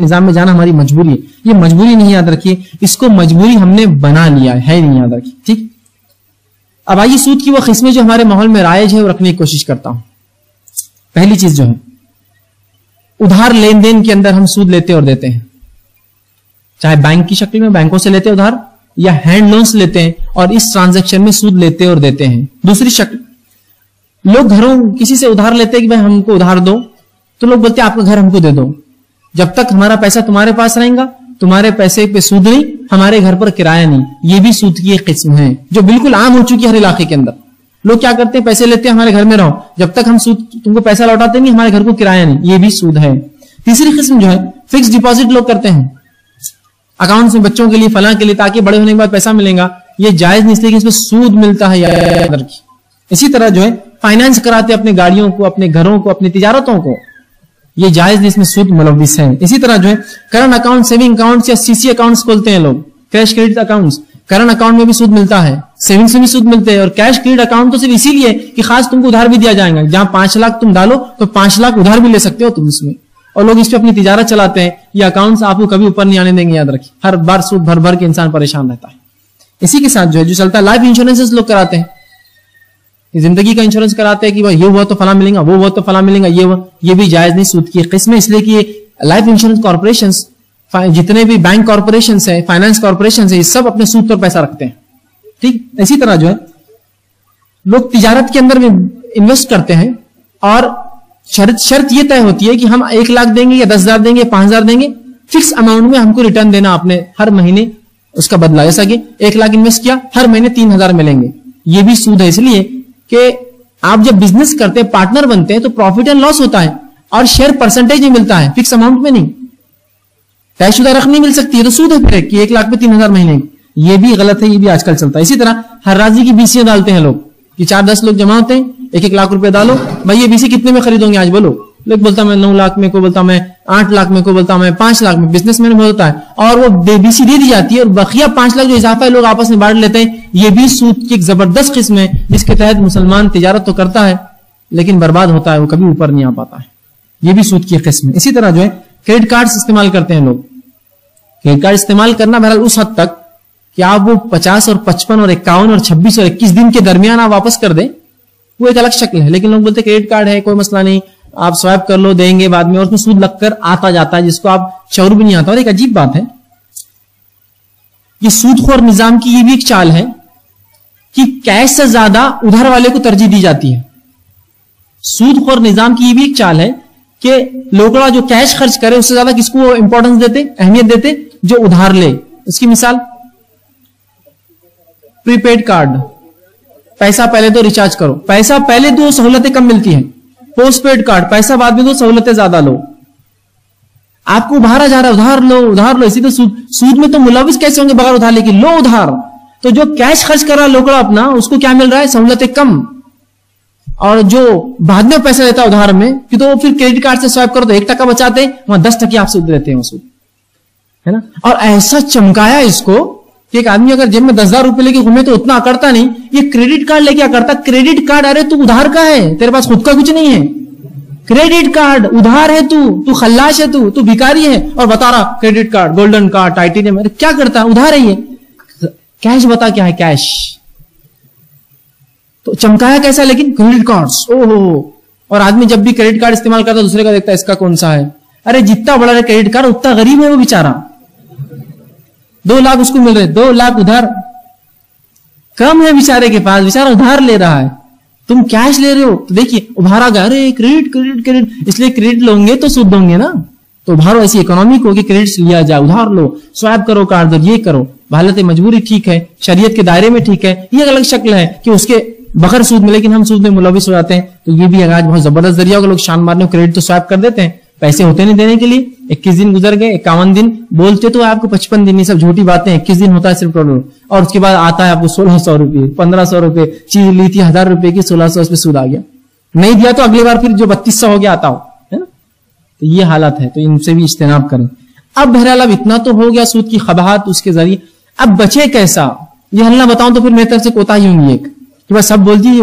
نظام میں جانا ہماری مجبوری ہے. یہ مجبوری نہیں، یاد رکھیے، اس کو مجبوری ہم نے بنا لیا ہے نہیں، یاد رکھیے. ٹھیک. اب آئیے سود کی وہ قسمیں جو ہمارے ماحول میں رائج ہے وہ رکھنے کی کوشش کرتا ہوں. پہلی چیز جو ہے ادھار لین دین کے اندر ہم سود لیتے اور دیتے ہیں، چاہے بینک کی شکل میں بینکوں سے لیتے ادھار یا ہینڈ لونز لیتے ہیں اور اس ٹرانزیکشن میں سود لیتے اور دیتے ہیں. دوسری شکل، لوگ گھروں کسی سے ادھار لیتے کہ بھائی ہم کو ادھار دو، تو لوگ بولتے ہیں آپ کا گھر ہم کو دے دو، جب تک ہمارا پیسہ تمہارے پاس رہے گا تمہارے پیسے پہ سود نہیں، ہمارے گھر پر کرایہ نہیں. یہ بھی سود کی ایک قسم ہے جو بالکل عام ہو چکی ہے ہر علاقے کے اندر. لوگ کیا کرتے ہیں، پیسے لیتے ہیں ہمارے گھر میں رہو، جب تک ہم سود تم کو پیسہ لوٹاتے نہیں ہمارے گھر کو کرایہ نہیں. یہ بھی سود ہے. تیسری قسم جو ہے فکس ڈپازٹ لوگ کرتے ہیں اکاؤنٹس میں بچوں کے لیے فلاں کے لیے تاکہ بڑے ہونے کے بعد پیسہ ملے گا. یہ جائز نہیں اس لیے کہ اس میں سود ملتا ہے. اسی طرح جو ہے فائنانس کراتے اپنے گاڑیوں کو، اپنے گھروں کو، اپنی تجارتوں کو، یہ جائز نہیں، اس میں سود ملوث ہے. اسی طرح جو ہے کرنٹ اکاؤنٹ، سیونگ اکاؤنٹس یا سی سی اکاؤنٹس کھولتے ہیں لوگ، cash credit accounts. Current account میں بھی سود ملتا ہے، سیونگس میں بھی سود ملتے ہیں. اور کیش کریڈٹ اکاؤنٹ تو صرف اسی لیے کہ خاص تم کو ادھار بھی دیا جائے گا، جہاں 5 لاکھ تم ڈالو تو 5 لاکھ ادھار بھی لے سکتے ہو تم اس میں. اور لوگ اس پہ اپنی تجارت چلاتے ہیں. یہ اکاؤنٹس آپ کو کبھی اوپر نہیں آنے دیں گے، یاد رکھیے. ہر بار سود بھر بھر کے انسان پریشان رہتا ہے. اسی کے ساتھ جو ہے جو چلتا ہے لائف انشورنس لوگ کراتے ہیں، زندگی کا انشورنس کراتے ہیں کہ یہ ہوا تو فلاں ملے گا، وہ ہوا تو فلاں ملے گا. یہ بھی جائز نہیں، سود کی ایک قسم ہے. اس لیے کہ یہ لائف انشورنس کارپوریشنز، جتنے بھی بینک کارپوریشنز ہیں، فائنانس کارپوریشنز ہیں، یہ سب اپنے سود پر پیسہ رکھتے ہیں. ٹھیک. اسی طرح جو ہے لوگ تجارت کے اندر بھی انویسٹ کرتے ہیں اور شرط یہ طے ہوتی ہے کہ ہم 1 لاکھ دیں گے یا 10,000 دیں گے، 5,000 دیں گے، فکس اماؤنٹ میں ہم کو ریٹرن دینا اپنے ہر مہینے اس کا بدلہ. جیسا کہ 1 لاکھ انویسٹ کیا، ہر مہینے 3,000 ملیں گے. یہ بھی سود ہے، اس لیے کہ آپ جب بزنس کرتے ہیں، پارٹنر بنتے ہیں تو پروفٹ اینڈ لاس ہوتا ہے اور شیئر پرسنٹیج میں ملتا ہے، فکس اماؤنٹ میں نہیں. طے شدہ رقم نہیں مل سکتی ہے تو سود ہے پھر کہ 1 لاکھ پہ 3,000 مہینے. یہ بھی غلط ہے، یہ بھی آج کل چلتا ہے. اسی طرح ہر راضی کی بیسیاں ڈالتے ہیں لوگ کہ 4-10 لوگ جمع ہوتے ہیں، 1-1 لاکھ روپے ڈالو، بھائی یہ بیسی کتنے میں خریدوں گے آج بولو. لوگ بولتا میں 9 لاکھ میں، کوئی بولتا میں 8 لاکھ میں، کوئی بولتا میں 5 لاکھ میں. بزنس مین بولتا ہے اور وہ بیسی دے دی جاتی ہے اور بقیہ 5 لاکھ جو اضافہ ہے لوگ آپس میں بانٹ لیتے ہیں. یہ بھی سود کی ایک زبردست قسم ہے جس کے تحت مسلمان تجارت تو کرتا ہے لیکن برباد ہوتا ہے، وہ کبھی اوپر نہیں آ پاتا ہے. یہ بھی سود کی ایک قسم ہے. اسی طرح جو ہے کریڈٹ کارڈز استعمال کرتے ہیں لوگ. کریڈٹ کارڈ استعمال کرنا بہرحال اس حد تک کہ آپ وہ 50 اور 55 اور 51 اور 26 اور 21 دن کے درمیان آپ واپس کر دیں، وہ ایک الگ شکل ہے. لیکن لوگ بولتے ہیں کریڈٹ کارڈ ہے کوئی مسئلہ نہیں، آپ سوائپ کر لو، دیں گے بعد میں، اور اس میں سود لگ کر آتا جاتا ہے جس کو آپ شعور بھی نہیں آتا. اور ایک عجیب بات ہے، یہ سود خور نظام کی یہ بھی ایک چال ہے کہ کیش سے زیادہ ادھار والے کو ترجیح دی جاتی ہے. سود خور نظام کی یہ بھی ایک چال ہے کہ لوگ جو کیش خرچ کرے اس سے زیادہ کس کو امپورٹنس دیتے، اہمیت دیتے، جو ادھار لے. اس کی مثال پری پیڈ کارڈ، پیسہ پہلے دو ریچارج کرو، پیسہ پہلے دو سہولتیں کم ملتی ہیں. پوسٹ پیڈ کارڈ، پیسہ بعد میں دو سہولتیں زیادہ لو. آپ کو ابھارا جا رہا ہے ادھار لو ادھار لو. اسی تو سود میں تو ملوث کیسے ہوں گے بغیر ادھار لے کے؟ لو ادھار. تو جو کیش خرچ کر رہا لوکڑا اپنا، اس کو کیا مل رہا ہے؟ سہولتیں کم. اور جو بعد میں پیسہ دیتا ہے ادھار میں کہ تو پھر کریڈٹ کارڈ سے سوائپ کرو تو 1% بچاتے ہیں، وہاں 10% آپ سود دیتے ہیں سود، ہے نا. اور ایسا چمکایا اس کو کہ ایک آدمی اگر جیب میں 10,000 روپے لے کے گھومے تو اتنا اکڑتا نہیں. یہ کریڈٹ کارڈ لے کے اکڑتا. کریڈٹ کارڈ، ارے تو ادھار کا ہے، تیرے پاس خود کا کچھ نہیں ہے. کریڈٹ کارڈ ادھار ہے، تو خلاش ہے، تو بھکاری ہے اور بتا رہا credit card, golden card, titanium. کیا کرتا ہے؟ ادھار ہے. یہ کیش بتا کیا ہے؟ کیش. تو چمکایا کیسا؟ لیکن کریڈٹ کارڈز، اور آدمی جب بھی کریڈٹ کارڈ استعمال کرتا دوسرے کا دیکھتا ہے اس کا کون سا ہے. ارے جتنا بڑا ہے کریڈٹ کارڈ اتنا غریب ہے وہ بیچارہ. 2 لاکھ اس کو مل رہے، 2 لاکھ ادھار کم ہے بیچارے کے پاس، بیچارہ ادھار لے رہا ہے، تم کیش لے رہے ہو. تو دیکھیے ابھارا گیا، ارے کریڈٹ، اس لیے کریڈٹ لوں گے تو سود دوں گے نا. تو ابھارو ایسی اکنامی کو کہ کریڈٹ لیا جائے، ادھار لو، سوائپ کرو کارڈ دو، یہ کرو. حالت مجبوری ٹھیک ہے، شریعت کے دائرے میں ٹھیک ہے. یہ الگ شکل ہے کہ اس کے بغیر سود میں، لیکن ہم سود میں ملوث ہو جاتے ہیں. تو یہ بھی آج بہت زبردست ذریعہ ہوگا. لوگ شان مارنے کریڈٹ تو سوائپ کر دیتے ہیں، پیسے ہوتے نہیں دینے کے لیے. 21 دن گزر گئے، 51 دن بولتے تو آپ کو 55 دن، یہ سب جھوٹی باتیں. 21 دن ہوتا ہے صرف ٹوٹل، اور اس کے بعد آتا ہے آپ کو 1600 روپے، 1500 روپے. چیز لی تھی 1000 روپے کی، 1600 اس پہ سود آ گیا. نہیں دیا تو اگلی بار پھر جو 3200 ہو گیا آتا ہو، ہے نا. تو یہ حالت ہے، تو ان سے بھی اجتناب کریں. اب بہرحال اب اتنا تو ہو گیا سود کی قباحت اس کے ذریعے. اب بچے کیسا، یہ اللہ بتاؤں تو پھر میری طرف سے کوتاہی ہوں گی ایک کہ بس سب بول دیے